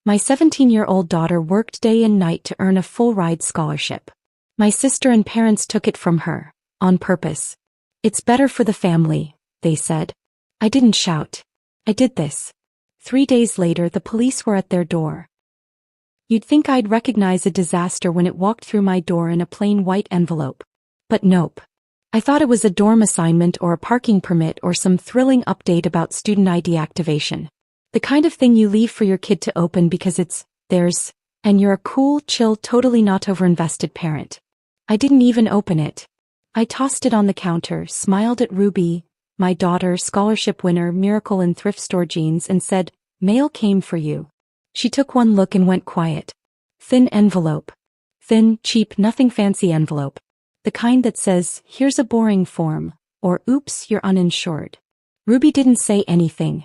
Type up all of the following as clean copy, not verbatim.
My 17-year-old daughter worked day and night to earn a full-ride scholarship. My sister and parents took it from her, on purpose. It's better for the family, they said. I didn't shout. I did this. 3 days later, the police were at their door. You'd think I'd recognize a disaster when it walked through my door in a plain white envelope. But nope. I thought it was a dorm assignment or a parking permit or some thrilling update about student ID activation. The kind of thing you leave for your kid to open because it's theirs, and you're a cool, chill, totally not overinvested parent. I didn't even open it. I tossed it on the counter, smiled at Ruby, my daughter, scholarship winner, miracle in thrift store jeans, and said, "Mail came for you." She took one look and went quiet. Thin envelope. Thin, cheap, nothing fancy envelope. The kind that says, "Here's a boring form," or "Oops, you're uninsured." Ruby didn't say anything.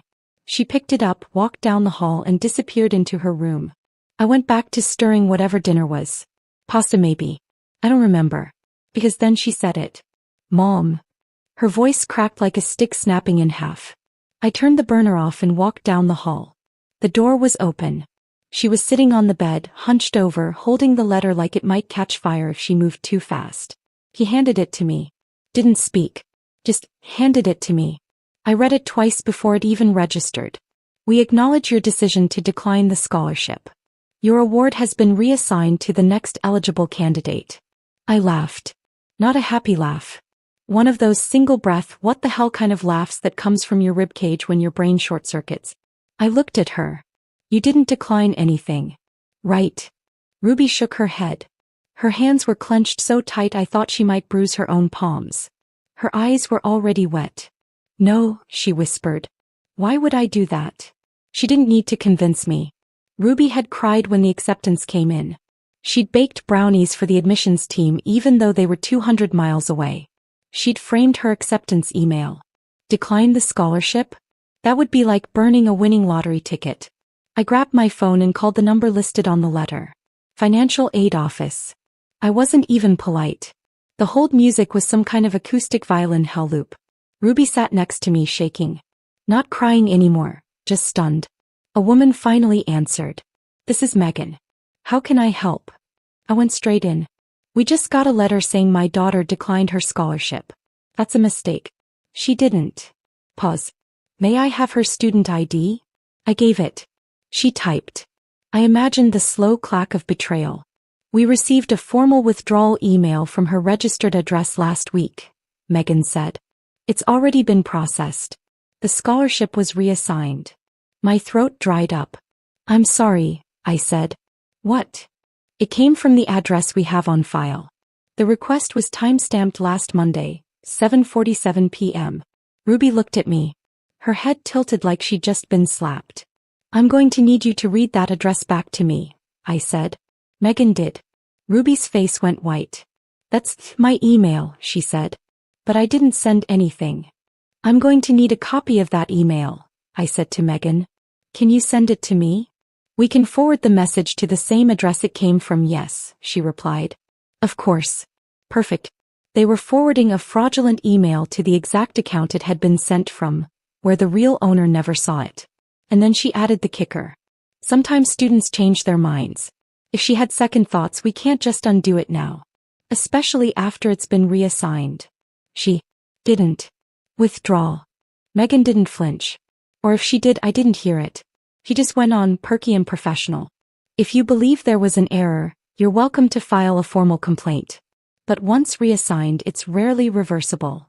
She picked it up, walked down the hall, and disappeared into her room. I went back to stirring whatever dinner was. Pasta maybe. I don't remember. Because then she said it. "Mom." Her voice cracked like a stick snapping in half. I turned the burner off and walked down the hall. The door was open. She was sitting on the bed, hunched over, holding the letter like it might catch fire if she moved too fast. He handed it to me. Didn't speak. Just handed it to me. I read it twice before it even registered. "We acknowledge your decision to decline the scholarship. Your award has been reassigned to the next eligible candidate." I laughed. Not a happy laugh. One of those single-breath, what the hell kind of laughs that comes from your ribcage when your brain short-circuits. I looked at her. "You didn't decline anything. Right?" Ruby shook her head. Her hands were clenched so tight I thought she might bruise her own palms. Her eyes were already wet. "No," she whispered. "Why would I do that?" She didn't need to convince me. Ruby had cried when the acceptance came in. She'd baked brownies for the admissions team even though they were 200 miles away. She'd framed her acceptance email. Decline the scholarship? That would be like burning a winning lottery ticket. I grabbed my phone and called the number listed on the letter. Financial aid office. I wasn't even polite. The hold music was some kind of acoustic violin hell loop. Ruby sat next to me shaking. Not crying anymore, just stunned. A woman finally answered. "This is Megan. How can I help?" I went straight in. "We just got a letter saying my daughter declined her scholarship." "That's a mistake." "She didn't." Pause. "May I have her student ID?" I gave it. She typed. I imagined the slow clack of betrayal. "We received a formal withdrawal email from her registered address last week," Megan said. "It's already been processed. The scholarship was reassigned." My throat dried up. "I'm sorry," I said. "What?" "It came from the address we have on file. The request was time-stamped last Monday, 7:47 p.m. Ruby looked at me. Her head tilted like she'd just been slapped. "I'm going to need you to read that address back to me," I said. Megan did. Ruby's face went white. "That's my email," she said. "But I didn't send anything." "I'm going to need a copy of that email," I said to Megan. "Can you send it to me?" "We can forward the message to the same address it came from, yes," she replied. "Of course." Perfect. They were forwarding a fraudulent email to the exact account it had been sent from, where the real owner never saw it. And then she added the kicker. "Sometimes students change their minds. If she had second thoughts, we can't just undo it now. Especially after it's been reassigned." She didn't withdraw. Megan didn't flinch. Or if she did, I didn't hear it. He just went on, perky and professional. "If you believe there was an error, you're welcome to file a formal complaint. But once reassigned, it's rarely reversible."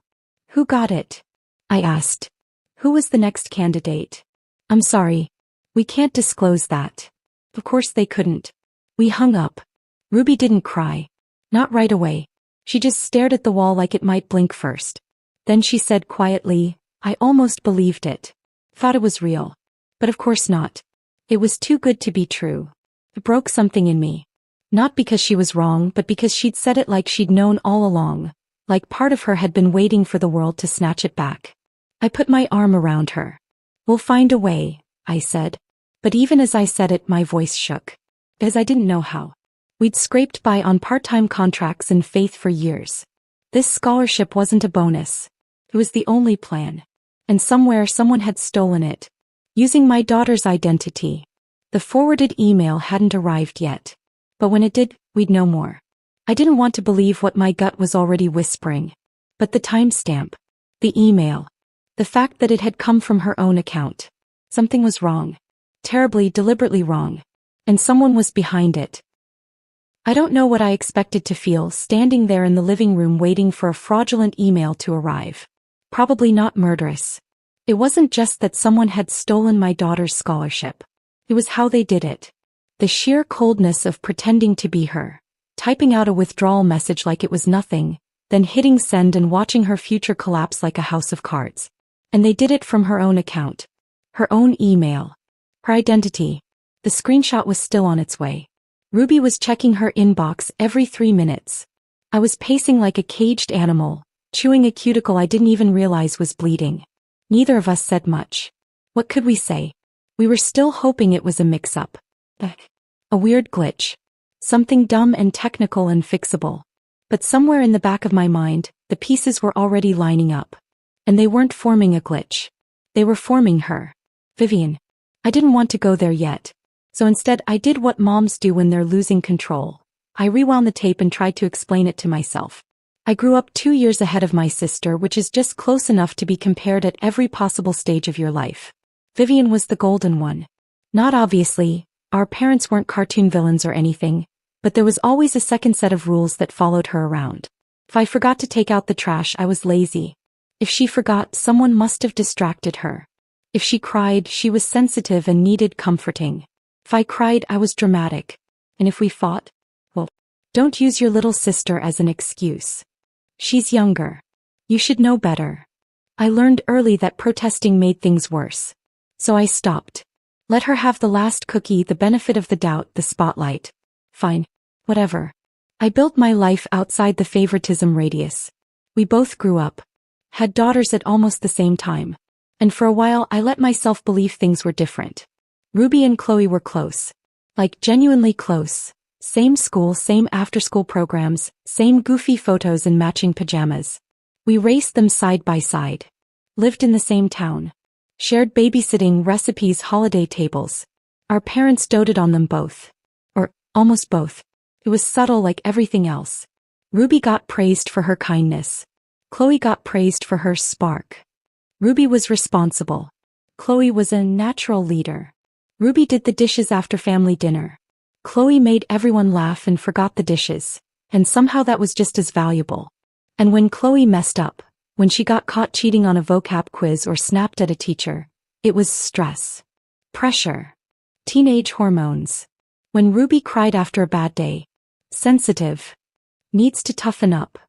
"Who got it?" I asked. "Who was the next candidate?" "I'm sorry. We can't disclose that." Of course they couldn't. We hung up. Ruby didn't cry. Not right away. She just stared at the wall like it might blink first. Then she said quietly, "I almost believed it. Thought it was real. But of course not. It was too good to be true." It broke something in me. Not because she was wrong, but because she'd said it like she'd known all along, like part of her had been waiting for the world to snatch it back. I put my arm around her. "We'll find a way," I said. But even as I said it, my voice shook. Because I didn't know how. We'd scraped by on part-time contracts and faith for years. This scholarship wasn't a bonus. It was the only plan. And somewhere someone had stolen it. Using my daughter's identity. The forwarded email hadn't arrived yet. But when it did, we'd know more. I didn't want to believe what my gut was already whispering. But the timestamp, the email, the fact that it had come from her own account. Something was wrong. Terribly, deliberately wrong. And someone was behind it. I don't know what I expected to feel standing there in the living room waiting for a fraudulent email to arrive. Probably not murderous. It wasn't just that someone had stolen my daughter's scholarship. It was how they did it. The sheer coldness of pretending to be her, typing out a withdrawal message like it was nothing, then hitting send and watching her future collapse like a house of cards. And they did it from her own account. Her own email. Her identity. The screenshot was still on its way. Ruby was checking her inbox every 3 minutes. I was pacing like a caged animal, chewing a cuticle I didn't even realize was bleeding. Neither of us said much. What could we say? We were still hoping it was a mix-up. A weird glitch. Something dumb and technical and fixable. But somewhere in the back of my mind, the pieces were already lining up. And they weren't forming a glitch. They were forming her. Vivian. I didn't want to go there yet. So instead I did what moms do when they're losing control. I rewound the tape and tried to explain it to myself. I grew up 2 years ahead of my sister, which is just close enough to be compared at every possible stage of your life. Vivian was the golden one. Not obviously, our parents weren't cartoon villains or anything, but there was always a second set of rules that followed her around. If I forgot to take out the trash, I was lazy. If she forgot, someone must have distracted her. If she cried, she was sensitive and needed comforting. If I cried, I was dramatic. And if we fought, well, don't use your little sister as an excuse. She's younger. You should know better. I learned early that protesting made things worse. So I stopped. Let her have the last cookie, the benefit of the doubt, the spotlight. Fine. Whatever. I built my life outside the favoritism radius. We both grew up. Had daughters at almost the same time. And for a while I let myself believe things were different. Ruby and Qley were close. Like genuinely close. Same school, same after-school programs, same goofy photos and matching pajamas. We raced them side by side. Lived in the same town. Shared babysitting, recipes, holiday tables. Our parents doted on them both. Or, almost both. It was subtle like everything else. Ruby got praised for her kindness. Qley got praised for her spark. Ruby was responsible. Qley was a natural leader. Ruby did the dishes after family dinner. Qley made everyone laugh and forgot the dishes, and somehow that was just as valuable. And when Qley messed up, when she got caught cheating on a vocab quiz or snapped at a teacher, it was stress. Pressure. Teenage hormones. When Ruby cried after a bad day. Sensitive. Needs to toughen up.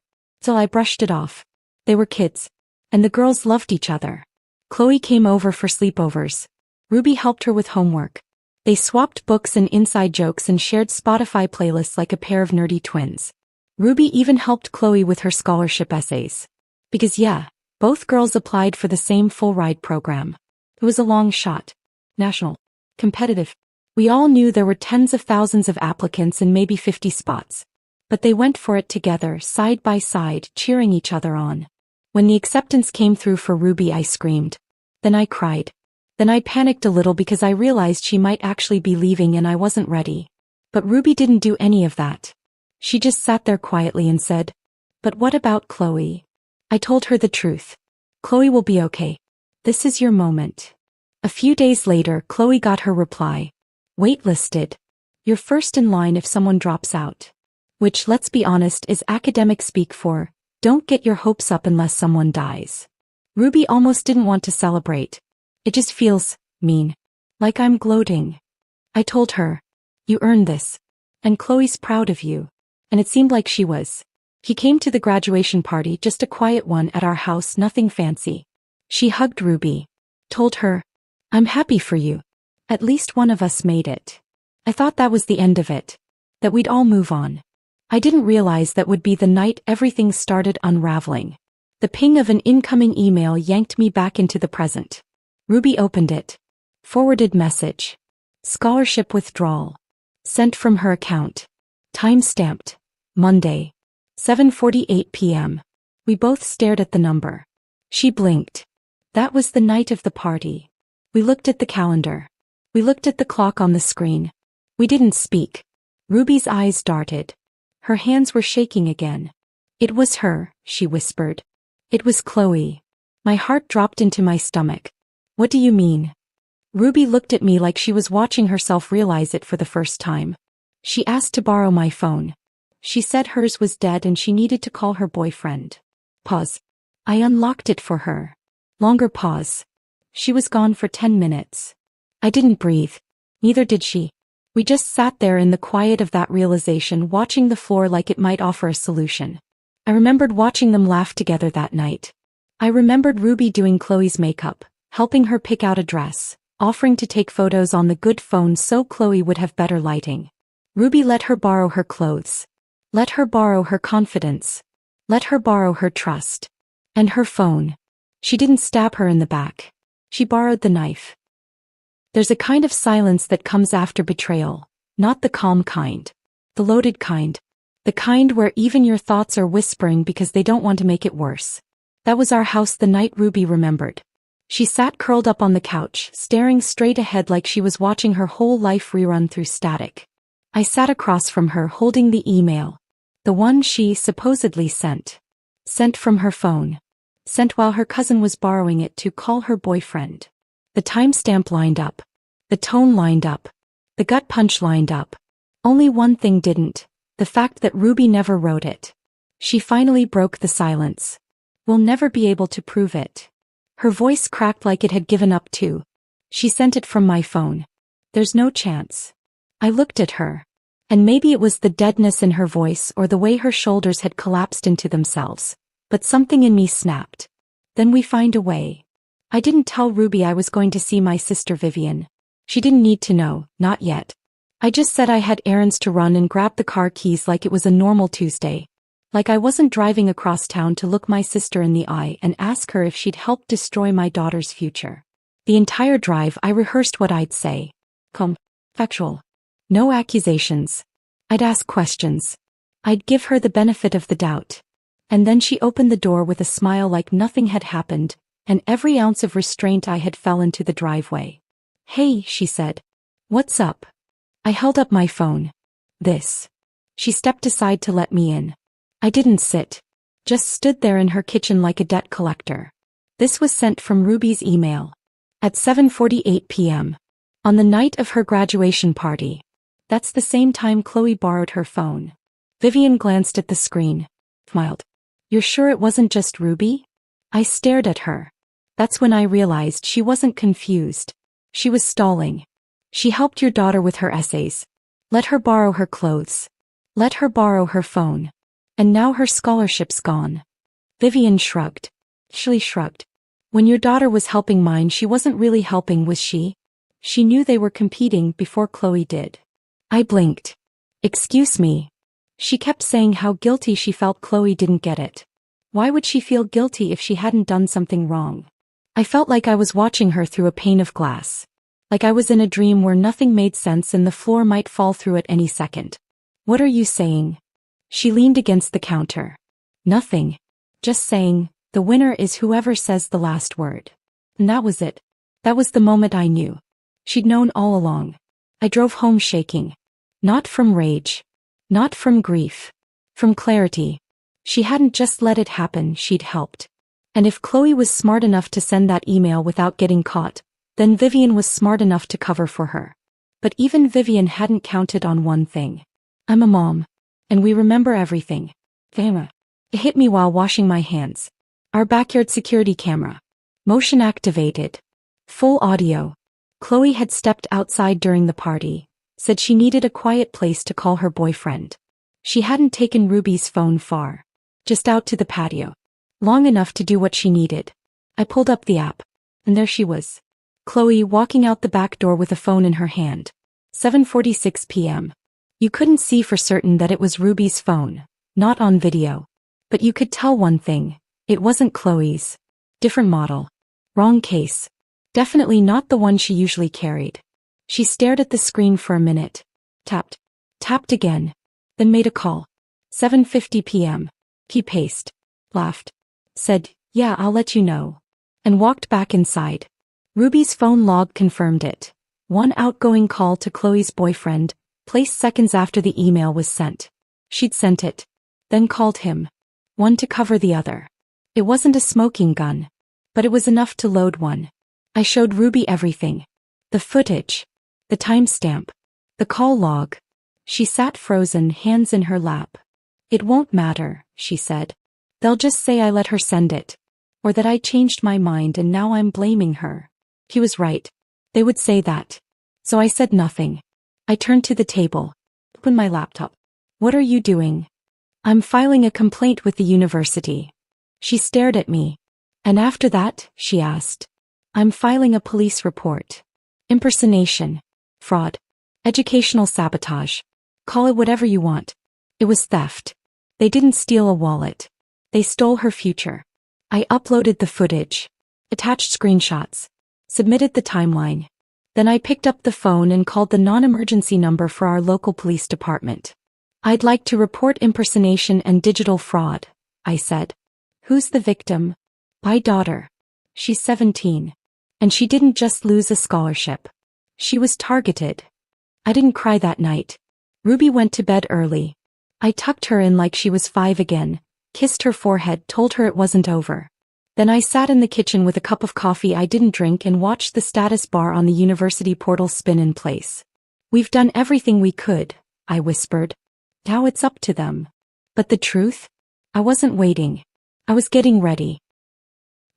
Till I brushed it off. They were kids. And the girls loved each other. Qley came over for sleepovers. Ruby helped her with homework. They swapped books and inside jokes and shared Spotify playlists like a pair of nerdy twins. Ruby even helped Qley with her scholarship essays. Because yeah, both girls applied for the same full-ride program. It was a long shot. National. Competitive. We all knew there were tens of thousands of applicants and maybe 50 spots. But they went for it together, side by side, cheering each other on. When the acceptance came through for Ruby, I screamed. Then I cried. Then I panicked a little because I realized she might actually be leaving and I wasn't ready. But Ruby didn't do any of that. She just sat there quietly and said, "But what about Qley?" I told her the truth. "Qley will be okay. This is your moment." A few days later, Qley got her reply. "Waitlisted. You're first in line if someone drops out." Which, let's be honest, is academic speak for, don't get your hopes up unless someone dies. Ruby almost didn't want to celebrate. It just feels mean. Like I'm gloating. I told her, "You earned this. And Qley's proud of you." And it seemed like she was. He came to the graduation party, just a quiet one at our house, nothing fancy. She hugged Ruby. Told her, "I'm happy for you. At least one of us made it." I thought that was the end of it. That we'd all move on. I didn't realize that would be the night everything started unraveling. The ping of an incoming email yanked me back into the present. Ruby opened it. Forwarded message. Scholarship withdrawal. Sent from her account. Time-stamped. Monday. 7:48 p.m. We both stared at the number. She blinked. That was the night of the party. We looked at the calendar. We looked at the clock on the screen. We didn't speak. Ruby's eyes darted. Her hands were shaking again. It was her, she whispered. It was Qley. My heart dropped into my stomach. What do you mean? Ruby looked at me like she was watching herself realize it for the first time. She asked to borrow my phone. She said hers was dead and she needed to call her boyfriend. Pause. I unlocked it for her. Longer pause. She was gone for 10 minutes. I didn't breathe. Neither did she. We just sat there in the quiet of that realization, watching the floor like it might offer a solution. I remembered watching them laugh together that night. I remembered Ruby doing Qley's makeup, helping her pick out a dress, offering to take photos on the good phone so Qley would have better lighting. Ruby let her borrow her clothes. Let her borrow her confidence. Let her borrow her trust. And her phone. She didn't stab her in the back. She borrowed the knife. There's a kind of silence that comes after betrayal, not the calm kind. The loaded kind. The kind where even your thoughts are whispering because they don't want to make it worse. That was our house the night Ruby remembered. She sat curled up on the couch, staring straight ahead like she was watching her whole life rerun through static. I sat across from her holding the email. The one she supposedly sent. Sent from her phone. Sent while her cousin was borrowing it to call her boyfriend. The timestamp lined up. The tone lined up. The gut punch lined up. Only one thing didn't. The fact that Ruby never wrote it. She finally broke the silence. We'll never be able to prove it. Her voice cracked like it had given up too. She sent it from my phone. There's no chance. I looked at her. And maybe it was the deadness in her voice or the way her shoulders had collapsed into themselves. But something in me snapped. Then we find a way. I didn't tell Ruby I was going to see my sister Vivian. She didn't need to know, not yet. I just said I had errands to run and grabbed the car keys like it was a normal Tuesday. Like I wasn't driving across town to look my sister in the eye and ask her if she'd help destroy my daughter's future. The entire drive I rehearsed what I'd say. Factual. No accusations. I'd ask questions. I'd give her the benefit of the doubt. And then she opened the door with a smile like nothing had happened, and every ounce of restraint I had fell into the driveway. Hey, she said. What's up? I held up my phone. This. She stepped aside to let me in. I didn't sit. Just stood there in her kitchen like a debt collector. This was sent from Ruby's email. At 7:48 p.m. On the night of her graduation party. That's the same time Qley borrowed her phone. Vivian glanced at the screen. Smiled. You're sure it wasn't just Ruby? I stared at her. That's when I realized she wasn't confused. She was stalling. She helped your daughter with her essays. Let her borrow her clothes. Let her borrow her phone. And now her scholarship's gone. Vivian shrugged. She shrugged. When your daughter was helping mine, she wasn't really helping, was she? She knew they were competing before Qley did. I blinked. Excuse me. She kept saying how guilty she felt Qley didn't get it. Why would she feel guilty if she hadn't done something wrong? I felt like I was watching her through a pane of glass. Like I was in a dream where nothing made sense and the floor might fall through at any second. What are you saying? She leaned against the counter. Nothing. Just saying, the winner is whoever says the last word. And that was it. That was the moment I knew. She'd known all along. I drove home shaking. Not from rage. Not from grief. From clarity. She hadn't just let it happen, she'd helped. And if Qley was smart enough to send that email without getting caught, then Vivian was smart enough to cover for her. But even Vivian hadn't counted on one thing. I'm a mom. And we remember everything. Damn. It hit me while washing my hands. Our backyard security camera. Motion activated. Full audio. Qley had stepped outside during the party. Said she needed a quiet place to call her boyfriend. She hadn't taken Ruby's phone far. Just out to the patio. Long enough to do what she needed. I pulled up the app. And there she was. Qley walking out the back door with a phone in her hand. 7:46 p.m. You couldn't see for certain that it was Ruby's phone. Not on video. But you could tell one thing. It wasn't Qley's. Different model. Wrong case. Definitely not the one she usually carried. She stared at the screen for a minute. Tapped. Tapped again. Then made a call. 7:50 p.m. He paced. Laughed. Said, yeah, I'll let you know. And walked back inside. Ruby's phone log confirmed it. One outgoing call to Qley's boyfriend, placed seconds after the email was sent. She'd sent it, then called him. One to cover the other. It wasn't a smoking gun, but it was enough to load one. I showed Ruby everything. The footage. The timestamp. The call log. She sat frozen, hands in her lap. It won't matter, she said. They'll just say I let her send it. Or that I changed my mind and now I'm blaming her. He was right. They would say that. So I said nothing. I turned to the table. Opened my laptop. What are you doing? I'm filing a complaint with the university. She stared at me. And after that, she asked. I'm filing a police report. Impersonation. Fraud. Educational sabotage. Call it whatever you want. It was theft. They didn't steal a wallet. They stole her future. I uploaded the footage. Attached screenshots. Submitted the timeline. Then I picked up the phone and called the non-emergency number for our local police department. I'd like to report impersonation and digital fraud, I said. Who's the victim? My daughter. She's 17. And she didn't just lose a scholarship. She was targeted. I didn't cry that night. Ruby went to bed early. I tucked her in like she was 5 again, kissed her forehead, told her it wasn't over. Then I sat in the kitchen with a cup of coffee I didn't drink and watched the status bar on the university portal spin in place. We've done everything we could, I whispered. Now it's up to them. But the truth? I wasn't waiting. I was getting ready.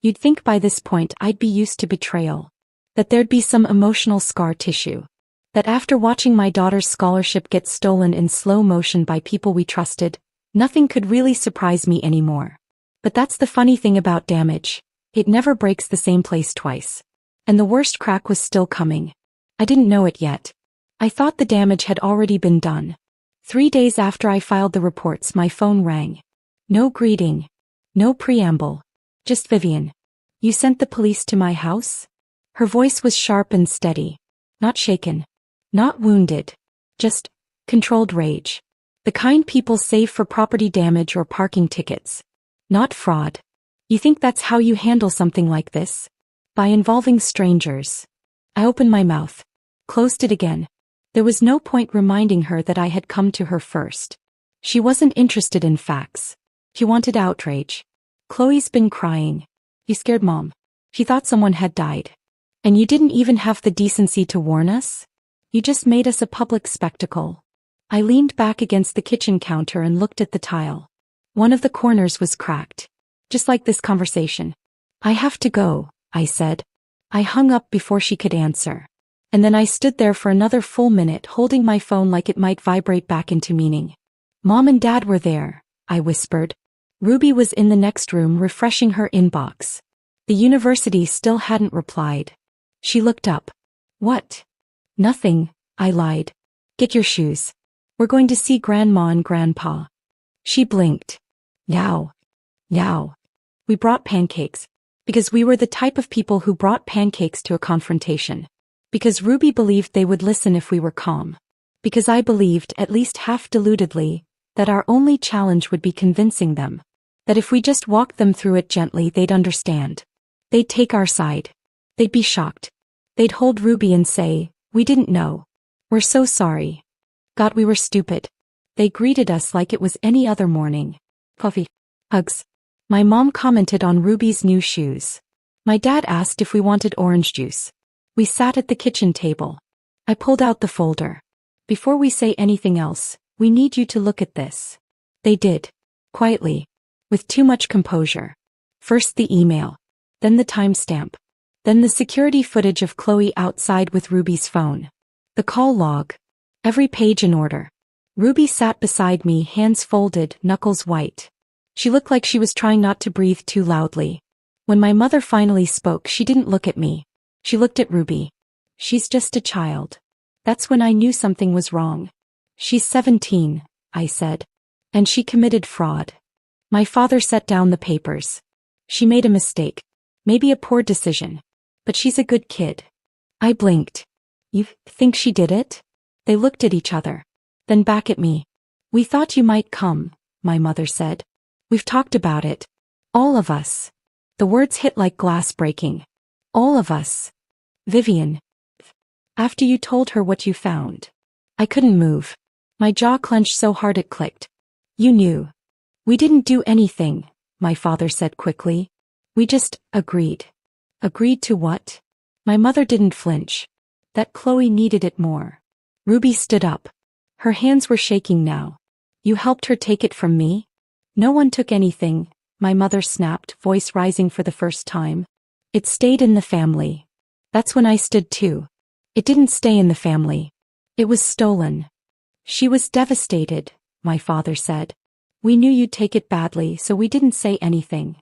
You'd think by this point I'd be used to betrayal. That there'd be some emotional scar tissue. That after watching my daughter's scholarship get stolen in slow motion by people we trusted, nothing could really surprise me anymore. But that's the funny thing about damage. It never breaks the same place twice. And the worst crack was still coming. I didn't know it yet. I thought the damage had already been done. 3 days after I filed the reports, my phone rang. No greeting. No preamble. Just Vivian. You sent the police to my house? Her voice was sharp and steady. Not shaken. Not wounded. Just controlled rage. The kind people save for property damage or parking tickets. Not fraud. You think that's how you handle something like this? By involving strangers. I opened my mouth. Closed it again. There was no point reminding her that I had come to her first. She wasn't interested in facts. She wanted outrage. Qley's been crying. You scared Mom. She thought someone had died. And you didn't even have the decency to warn us? You just made us a public spectacle. I leaned back against the kitchen counter and looked at the tile. One of the corners was cracked. Just like this conversation. I have to go, I said. I hung up before she could answer. And then I stood there for another full minute holding my phone like it might vibrate back into meaning. Mom and Dad were there, I whispered. Ruby was in the next room refreshing her inbox. The university still hadn't replied. She looked up. What? Nothing, I lied. Get your shoes. We're going to see Grandma and Grandpa. She blinked. Now. We brought pancakes. Because we were the type of people who brought pancakes to a confrontation. Because Ruby believed they would listen if we were calm. Because I believed, at least half-deludedly, that our only challenge would be convincing them. That if we just walked them through it gently, they'd understand. They'd take our side. They'd be shocked. They'd hold Ruby and say, we didn't know. We're so sorry. God, we were stupid. They greeted us like it was any other morning. Coffee. Hugs. My mom commented on Ruby's new shoes. My dad asked if we wanted orange juice. We sat at the kitchen table. I pulled out the folder. Before we say anything else, we need you to look at this. They did. Quietly. With too much composure. First the email. Then the timestamp. Then the security footage of Qley outside with Ruby's phone. The call log. Every page in order. Ruby sat beside me, hands folded, knuckles white. She looked like she was trying not to breathe too loudly. When my mother finally spoke, she didn't look at me. She looked at Ruby. She's just a child. That's when I knew something was wrong. She's 17, I said. And she committed fraud. My father set down the papers. She made a mistake. Maybe a poor decision. But she's a good kid. I blinked. You think she did it? They looked at each other. Then back at me. We thought you might come, my mother said. We've talked about it. All of us. The words hit like glass breaking. All of us. Vivian. After you told her what you found. I couldn't move. My jaw clenched so hard it clicked. You knew. We didn't do anything, my father said quickly. We just agreed. Agreed to what? My mother didn't flinch. That Qley needed it more. Ruby stood up. Her hands were shaking now. You helped her take it from me? No one took anything, my mother snapped, voice rising for the first time. It stayed in the family. That's when I stood too. It didn't stay in the family. It was stolen. She was devastated, my father said. We knew you'd take it badly, so we didn't say anything.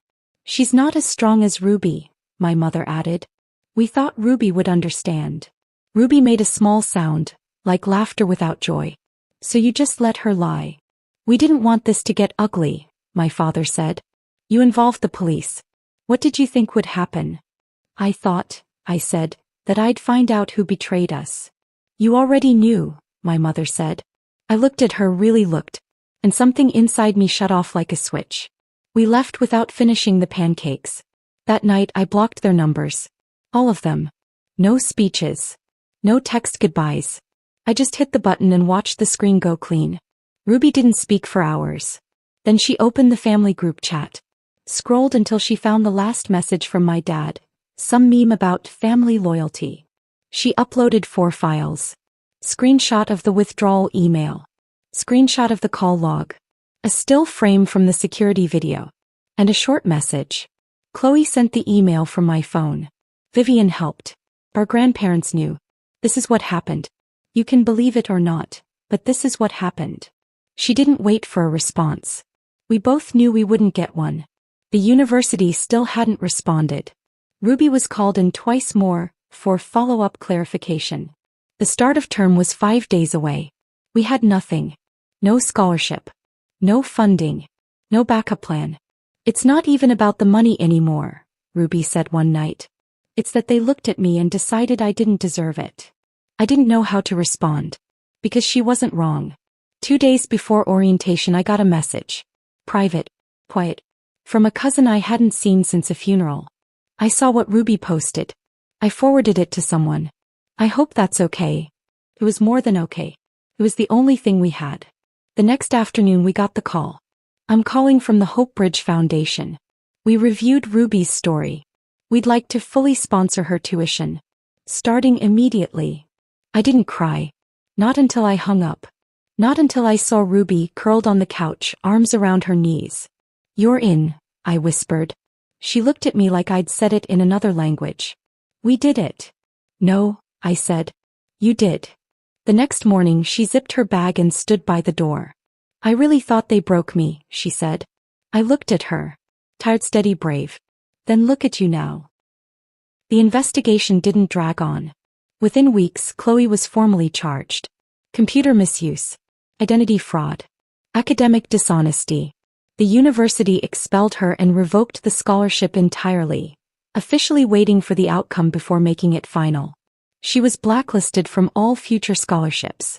She's not as strong as Ruby, my mother added. We thought Ruby would understand. Ruby made a small sound, like laughter without joy. So you just let her lie. We didn't want this to get ugly, my father said. You involved the police. What did you think would happen? I thought, I said, that I'd find out who betrayed us. You already knew, my mother said. I looked at her, really looked, and something inside me shut off like a switch. We left without finishing the pancakes. That night I blocked their numbers. All of them. No speeches. No text goodbyes. I just hit the button and watched the screen go clean. Ruby didn't speak for hours. Then she opened the family group chat. Scrolled until she found the last message from my dad. Some meme about family loyalty. She uploaded 4 files. Screenshot of the withdrawal email. Screenshot of the call log. A still frame from the security video. And a short message. Qley sent the email from my phone. Vivian helped. Our grandparents knew. This is what happened. You can believe it or not, but this is what happened. She didn't wait for a response. We both knew we wouldn't get one. The university still hadn't responded. Ruby was called in twice more, for follow-up clarification. The start of term was 5 days away. We had nothing. No scholarship. No funding. No backup plan. It's not even about the money anymore, Ruby said one night. It's that they looked at me and decided I didn't deserve it. I didn't know how to respond. Because she wasn't wrong. 2 days before orientation I got a message. Private. Quiet. From a cousin I hadn't seen since a funeral. I saw what Ruby posted. I forwarded it to someone. I hope that's okay. It was more than okay. It was the only thing we had. The next afternoon we got the call. I'm calling from the Hope Bridge Foundation. We reviewed Ruby's story. We'd like to fully sponsor her tuition. Starting immediately. I didn't cry. Not until I hung up. Not until I saw Ruby curled on the couch, arms around her knees. You're in, I whispered. She looked at me like I'd said it in another language. We did it. No, I said. You did. The next morning she zipped her bag and stood by the door. I really thought they broke me, she said. I looked at her. Tired, steady, brave. Then look at you now. The investigation didn't drag on. Within weeks, Qley was formally charged. Computer misuse. Identity fraud. Academic dishonesty. The university expelled her and revoked the scholarship entirely, officially waiting for the outcome before making it final. She was blacklisted from all future scholarships.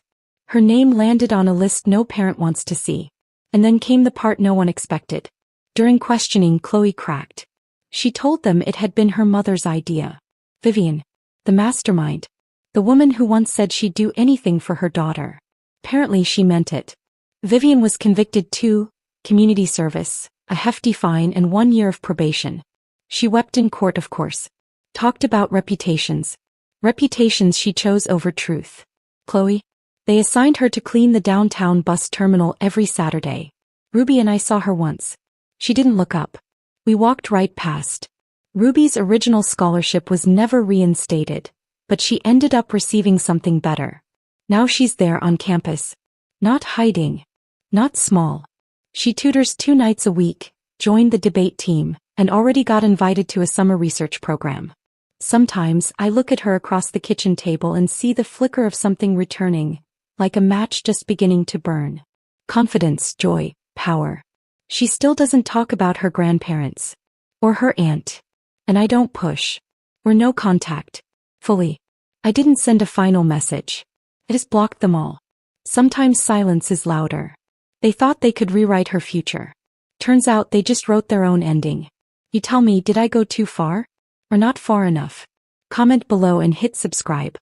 Her name landed on a list no parent wants to see. And then came the part no one expected. During questioning, Qley cracked. She told them it had been her mother's idea. Vivian, the mastermind. The woman who once said she'd do anything for her daughter. Apparently she meant it. Vivian was convicted too. Community service, a hefty fine and 1 year of probation. She wept in court, of course. Talked about reputations. Reputations she chose over truth. Qley. They assigned her to clean the downtown bus terminal every Saturday. Ruby and I saw her once. She didn't look up. We walked right past. Ruby's original scholarship was never reinstated, but she ended up receiving something better. Now she's there on campus. Not hiding. Not small. She tutors 2 nights a week, joined the debate team, and already got invited to a summer research program. Sometimes I look at her across the kitchen table and see the flicker of something returning, like a match just beginning to burn. Confidence, joy, power. She still doesn't talk about her grandparents. Or her aunt. And I don't push. Or no contact. Fully. I didn't send a final message. I just blocked them all. Sometimes silence is louder. They thought they could rewrite her future. Turns out they just wrote their own ending. You tell me, did I go too far? Or not far enough? Comment below and hit subscribe.